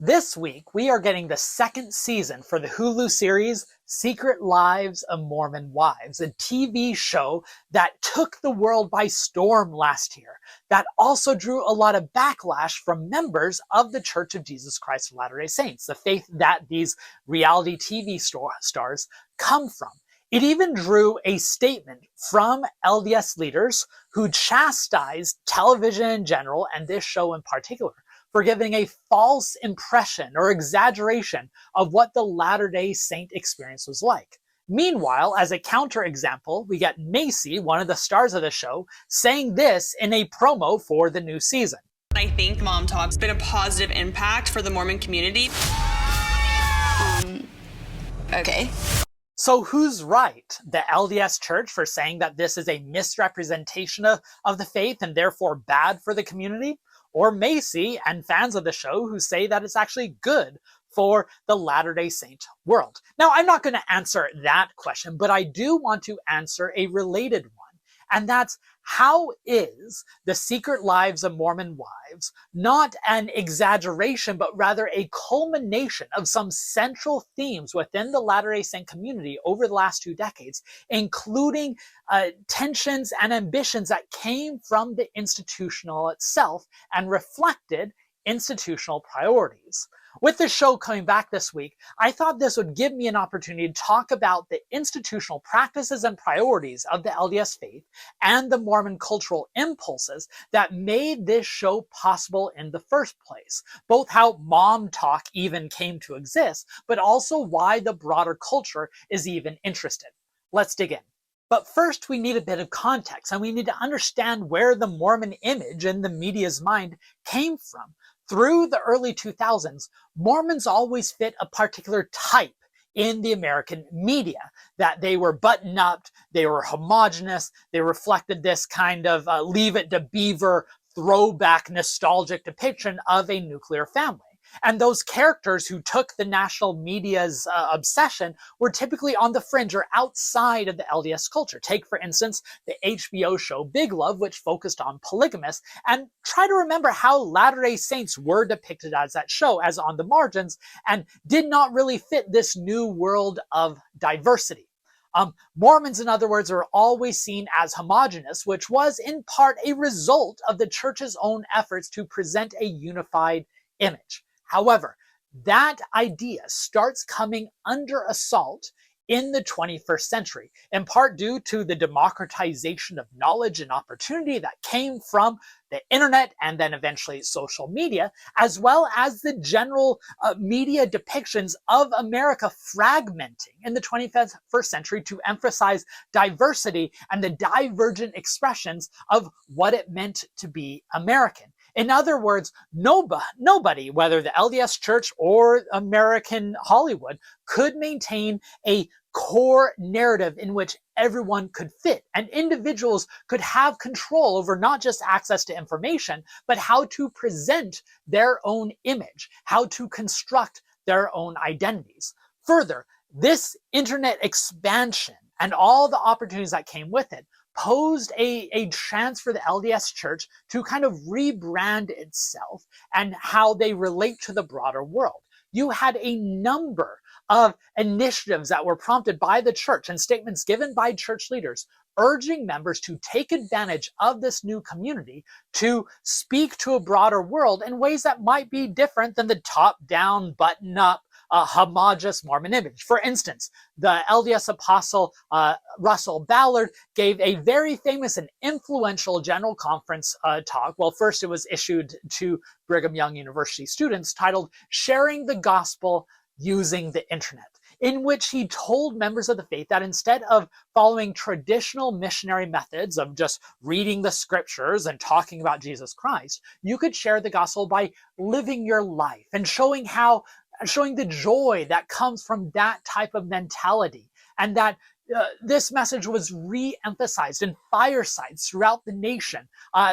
This week, we are getting the second season for the Hulu series Secret Lives of Mormon Wives, a TV show that took the world by storm last year, that also drew a lot of backlash from members of the Church of Jesus Christ of Latter-day Saints, the faith that these reality TV stars come from. It even drew a statement from LDS leaders who chastised television in general, and this show in particular, for giving a false impression or exaggeration of what the Latter-day Saint experience was like. Meanwhile, as a counterexample, we get Macy, one of the stars of the show, saying this in a promo for the new season. I think MomTok's been a positive impact for the Mormon community. Okay. So who's right? The LDS Church for saying that this is a misrepresentation of the faith and therefore bad for the community? Or Macy and fans of the show who say that it's actually good for the Latter-day Saint world? Now, I'm not going to answer that question, but I do want to answer a related one. And that's, how is the Secret Lives of Mormon Wives not an exaggeration, but rather a culmination of some central themes within the Latter-day Saint community over the last 2 decades, including tensions and ambitions that came from the institutional itself and reflected institutional priorities? With the show coming back this week, I thought this would give me an opportunity to talk about the institutional practices and priorities of the LDS faith and the Mormon cultural impulses that made this show possible in the first place. Both how MomTok even came to exist, but also why the broader culture is even interested. Let's dig in. But first, we need a bit of context, and we need to understand where the Mormon image in the media's mind came from. Through the early 2000s, Mormons always fit a particular type in the American media, that they were buttoned up, they were homogenous, they reflected this kind of Leave It to Beaver throwback nostalgic depiction of a nuclear family. And those characters who took the national media's obsession were typically on the fringe or outside of the LDS culture. Take, for instance, the HBO show Big Love, which focused on polygamists, and try to remember how Latter-day Saints were depicted as that show, as on the margins, and did not really fit this new world of diversity. Mormons, in other words, are always seen as homogenous, which was in part a result of the church's own efforts to present a unified image. However, that idea starts coming under assault in the 21st century, in part due to the democratization of knowledge and opportunity that came from the internet and then eventually social media, as well as the general media depictions of America fragmenting in the 21st century to emphasize diversity and the divergent expressions of what it meant to be American. In other words, nobody, whether the LDS Church or American Hollywood, could maintain a core narrative in which everyone could fit, and individuals could have control over not just access to information, but how to present their own image, how to construct their own identities. Further, this internet expansion and all the opportunities that came with it posed a chance for the LDS Church to kind of rebrand itself and how they relate to the broader world. You had a number of initiatives that were prompted by the church and statements given by church leaders urging members to take advantage of this new community to speak to a broader world in ways that might be different than the top-down, button-up, homogeneous Mormon image. For instance, the LDS apostle Russell Ballard gave a very famous and influential general conference talk. Well, first it was issued to Brigham Young University students, titled Sharing the Gospel Using the Internet, in which he told members of the faith that instead of following traditional missionary methods of just reading the scriptures and talking about Jesus Christ, you could share the gospel by living your life and showing the joy that comes from that type of mentality, and that this message was re-emphasized in firesides throughout the nation.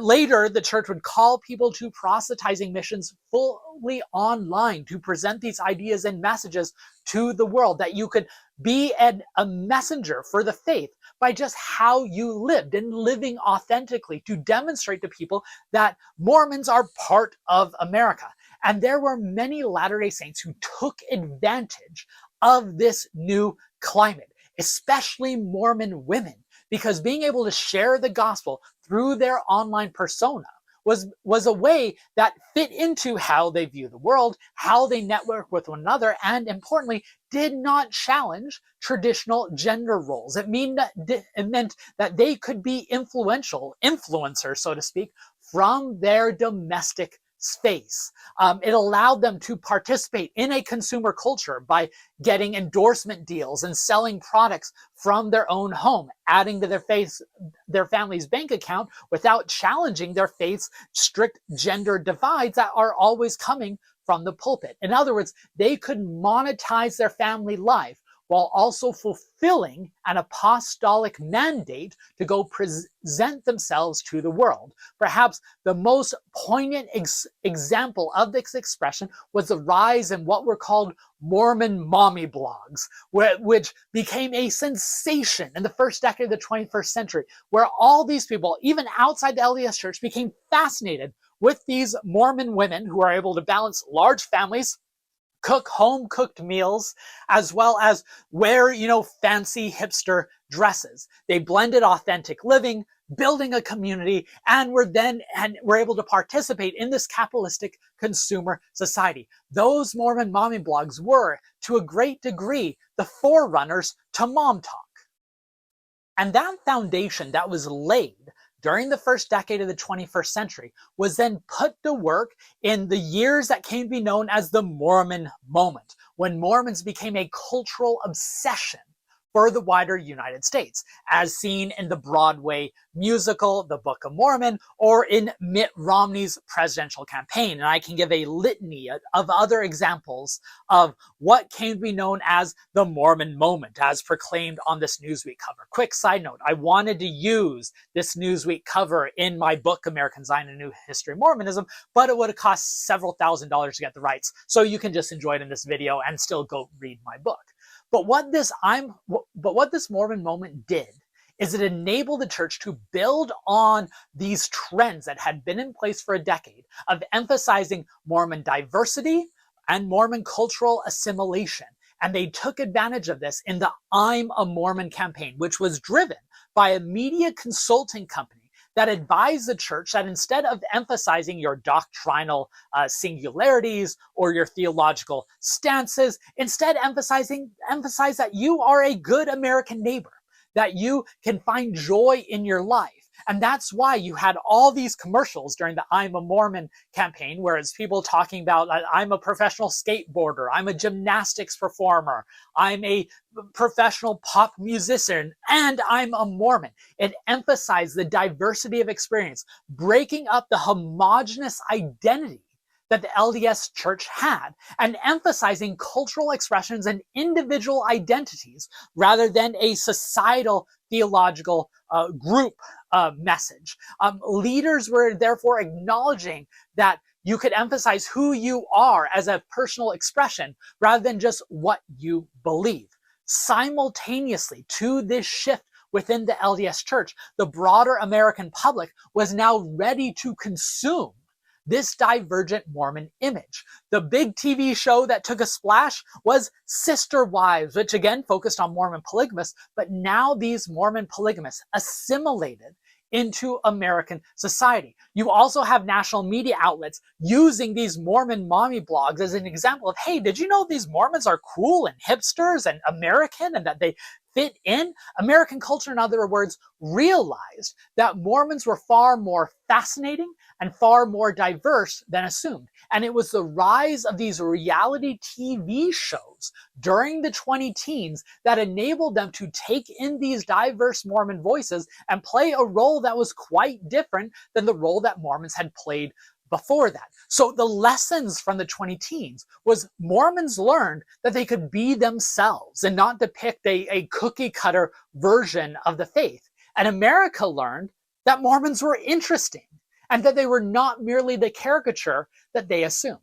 Later, the church would call people to proselytizing missions fully online to present these ideas and messages to the world, that you could be a messenger for the faith by just how you lived and living authentically to demonstrate to people that Mormons are part of America. And there were many Latter-day Saints who took advantage of this new climate, especially Mormon women, because being able to share the gospel through their online persona was a way that fit into how they view the world, how they network with one another, and importantly, did not challenge traditional gender roles. It meant that they could be influencers, so to speak, from their domestic space. It allowed them to participate in a consumer culture by getting endorsement deals and selling products from their own home, adding to their family's bank account without challenging their faith's strict gender divides that are always coming from the pulpit. In other words, they could monetize their family life while also fulfilling an apostolic mandate to go present themselves to the world. Perhaps the most poignant example of this expression was the rise in what were called Mormon mommy blogs, which became a sensation in the first decade of the 21st century, where all these people, even outside the LDS Church, became fascinated with these Mormon women who are able to balance large families, cook home-cooked meals, as well as wear, fancy hipster dresses. They blended authentic living, building a community, and were able to participate in this capitalistic consumer society. Those Mormon mommy blogs were, to a great degree, the forerunners to MomTok. And that foundation that was laid during the first decade of the 21st century was then put to work in the years that came to be known as the Mormon Moment, when Mormons became a cultural obsession for the wider United States, as seen in the Broadway musical, The Book of Mormon, or in Mitt Romney's presidential campaign. And I can give a litany of other examples of what came to be known as the Mormon Moment, as proclaimed on this Newsweek cover. Quick side note, I wanted to use this Newsweek cover in my book, American Zion, A New History of Mormonism, but it would have cost several $1,000s to get the rights. So you can just enjoy it in this video and still go read my book. But what this Mormon Moment did is it enabled the church to build on these trends that had been in place for a decade of emphasizing Mormon diversity and Mormon cultural assimilation. And they took advantage of this in the I'm a Mormon campaign, which was driven by a media consulting company that advised the church that instead of emphasizing your doctrinal singularities or your theological stances, instead emphasize that you are a good American neighbor, that you can find joy in your life. And that's why you had all these commercials during the I'm a Mormon campaign, where it's people talking about, I'm a professional skateboarder, I'm a gymnastics performer, I'm a professional pop musician, and I'm a Mormon. It emphasized the diversity of experience, breaking up the homogenous identity that the LDS Church had, and emphasizing cultural expressions and individual identities rather than a societal theological group message. Leaders were therefore acknowledging that you could emphasize who you are as a personal expression rather than just what you believe. Simultaneously to this shift within the LDS Church, the broader American public was now ready to consume this divergent Mormon image. The big TV show that took a splash was Sister Wives, which again focused on Mormon polygamists, but now these Mormon polygamists assimilated into American society. You also have national media outlets using these Mormon mommy blogs as an example of, hey, did you know these Mormons are cool and hipsters and American and that they fit in? American culture, in other words, realized that Mormons were far more fascinating and far more diverse than assumed. And it was the rise of these reality TV shows during the 2010s that enabled them to take in these diverse Mormon voices and play a role that was quite different than the role that Mormons had played before that. So the lessons from the 2010s was Mormons learned that they could be themselves and not depict a cookie cutter version of the faith. And America learned that Mormons were interesting and that they were not merely the caricature that they assumed.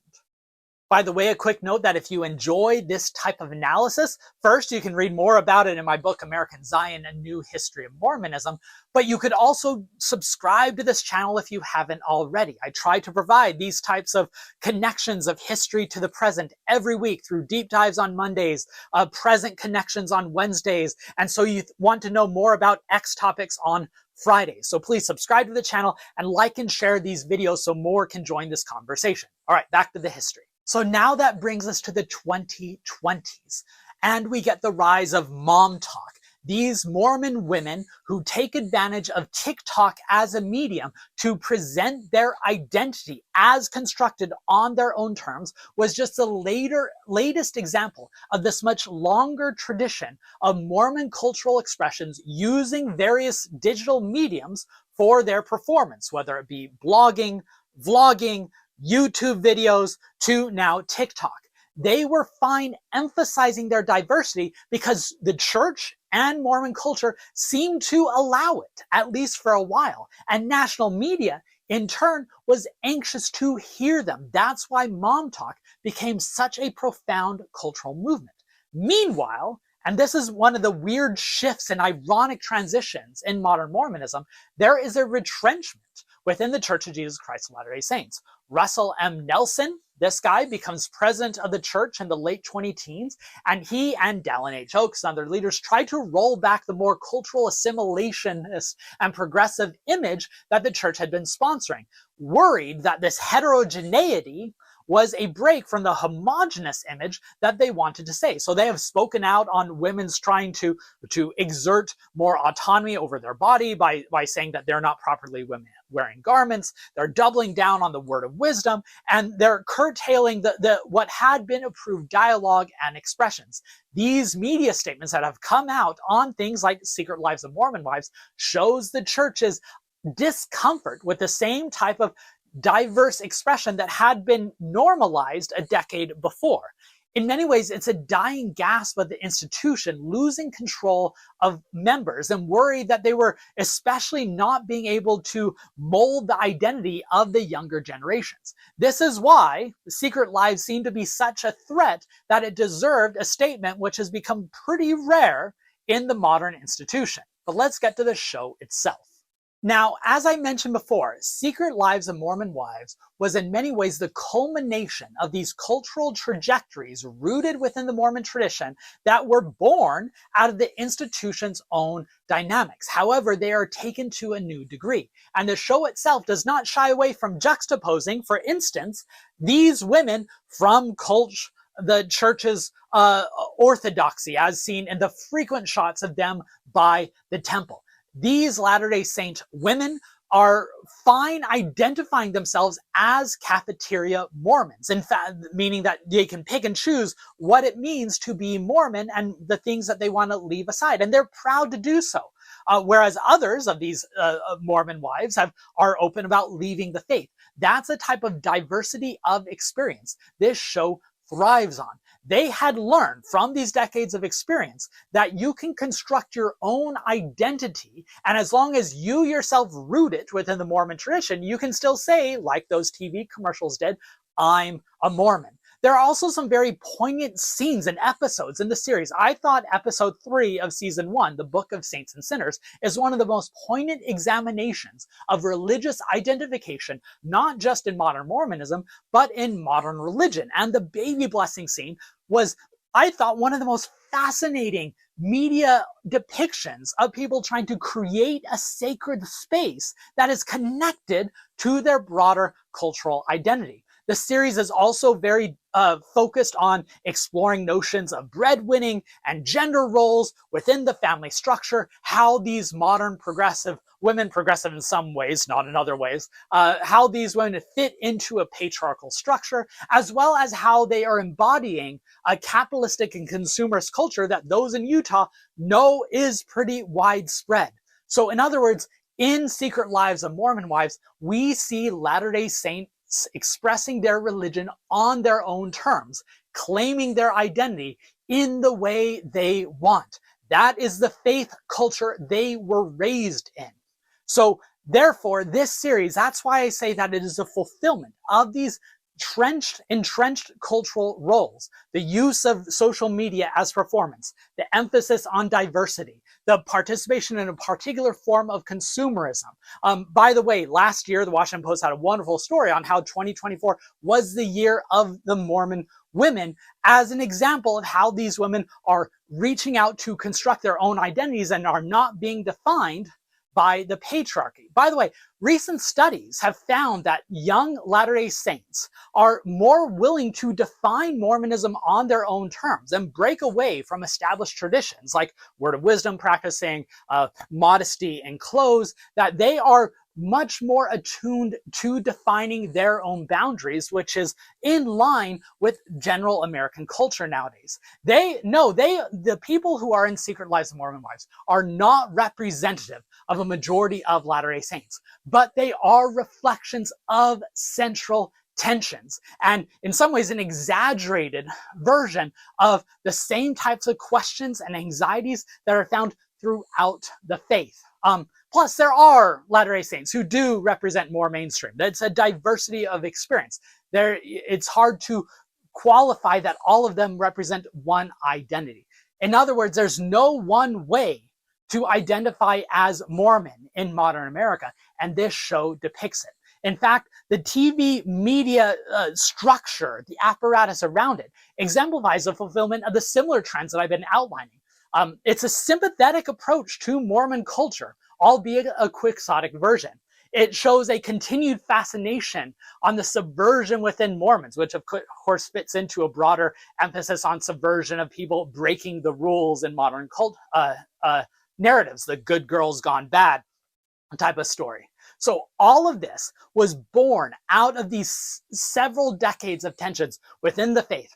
By the way, a quick note that if you enjoy this type of analysis, first, you can read more about it in my book, American Zion, A New History of Mormonism, but you could also subscribe to this channel if you haven't already. I try to provide these types of connections of history to the present every week through deep dives on Mondays, present connections on Wednesdays, and so you want to know more about X topics on Fridays. So please subscribe to the channel and like and share these videos so more can join this conversation. All right, back to the history. So now that brings us to the 2020s, and we get the rise of MomTok, these Mormon women who take advantage of TikTok as a medium to present their identity as constructed on their own terms was just the latest example of this much longer tradition of Mormon cultural expressions using various digital mediums for their performance, whether it be blogging, vlogging, YouTube videos, to now TikTok. They were fine emphasizing their diversity because the church and Mormon culture seemed to allow it, at least for a while. And national media, in turn, was anxious to hear them. That's why MomTok became such a profound cultural movement. Meanwhile, and this is one of the weird shifts and ironic transitions in modern Mormonism, there is a retrenchment within the Church of Jesus Christ of Latter-day Saints. Russell M. Nelson, this guy, becomes president of the church in the late 20-teens, and he and Dallin H. Oaks and other leaders tried to roll back the more cultural assimilationist and progressive image that the church had been sponsoring, worried that this heterogeneity was a break from the homogenous image that they wanted to say. So they have spoken out on women's trying to exert more autonomy over their body by saying that they're not properly women wearing garments. They're doubling down on the word of wisdom, and they're curtailing the what had been approved dialogue and expressions. These media statements that have come out on things like Secret Lives of Mormon Wives shows the church's discomfort with the same type of diverse expression that had been normalized a decade before. In many ways, it's a dying gasp of the institution losing control of members and worried that they were especially not being able to mold the identity of the younger generations. This is why the Secret Lives seem to be such a threat that it deserved a statement which has become pretty rare in the modern institution. But let's get to the show itself. Now, as I mentioned before, Secret Lives of Mormon Wives was in many ways the culmination of these cultural trajectories rooted within the Mormon tradition that were born out of the institution's own dynamics. However, they are taken to a new degree, and the show itself does not shy away from juxtaposing, for instance, these women from the church's orthodoxy, as seen in the frequent shots of them by the temple. These Latter-day Saint women are fine identifying themselves as cafeteria Mormons. In fact, meaning that they can pick and choose what it means to be Mormon and the things that they want to leave aside. And they're proud to do so. Whereas others of these Mormon wives are open about leaving the faith. That's a type of diversity of experience this show thrives on. They had learned from these decades of experience that you can construct your own identity, and as long as you yourself root it within the Mormon tradition, you can still say, like those TV commercials did, I'm a Mormon. There are also some very poignant scenes and episodes in the series. I thought episode 3 of season 1, The Book of Saints and Sinners, is one of the most poignant examinations of religious identification, not just in modern Mormonism, but in modern religion. And the baby blessing scene was, I thought, one of the most fascinating media depictions of people trying to create a sacred space that is connected to their broader cultural identity. The series is also very focused on exploring notions of breadwinning and gender roles within the family structure, how these modern progressive women, progressive in some ways, not in other ways, how these women fit into a patriarchal structure, as well as how they are embodying a capitalistic and consumerist culture that those in Utah know is pretty widespread. So in other words, in Secret Lives of Mormon Wives, we see Latter-day Saints expressing their religion on their own terms, claiming their identity in the way they want. That is the faith culture they were raised in. So therefore, this series, that's why I say that it is a fulfillment of these entrenched cultural roles, the use of social media as performance, the emphasis on diversity, the participation in a particular form of consumerism. By the way, last year, the Washington Post had a wonderful story on how 2024 was the year of the Mormon women as an example of how these women are reaching out to construct their own identities and are not being defined by the patriarchy. By the way, recent studies have found that young Latter-day Saints are more willing to define Mormonism on their own terms and break away from established traditions like word of wisdom practicing, modesty and clothes, that they are much more attuned to defining their own boundaries, which is in line with general American culture nowadays. The people who are in Secret Lives of Mormon Wives are not representative of a majority of Latter-day Saints, but they are reflections of central tensions, and in some ways an exaggerated version of the same types of questions and anxieties that are found throughout the faith. Plus, there are Latter-day Saints who do represent more mainstream. It's a diversity of experience. It's hard to qualify that all of them represent one identity. In other words, there's no one way to identify as Mormon in modern America, and this show depicts it. In fact, the TV media structure, the apparatus around it, exemplifies the fulfillment of the similar trends that I've been outlining. It's a sympathetic approach to Mormon culture, albeit a quixotic version. It shows a continued fascination on the subversion within Mormons, which of course fits into a broader emphasis on subversion of people breaking the rules in modern cult narratives, the good girls gone bad type of story. So all of this was born out of these several decades of tensions within the faith.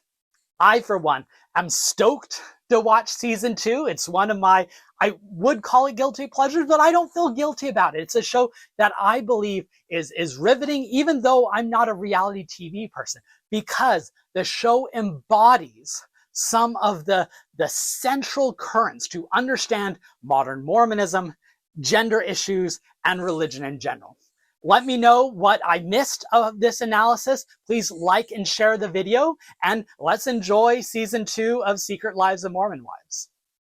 I, for one, am stoked to watch season 2. It's one of my, I would call it guilty pleasures, but I don't feel guilty about it. It's a show that I believe is riveting, even though I'm not a reality TV person, because the show embodies some of the central currents to understand modern Mormonism, gender issues, and religion in general. Let me know what I missed of this analysis. Please like and share the video, and let's enjoy season 2 of Secret Lives of Mormon Wives.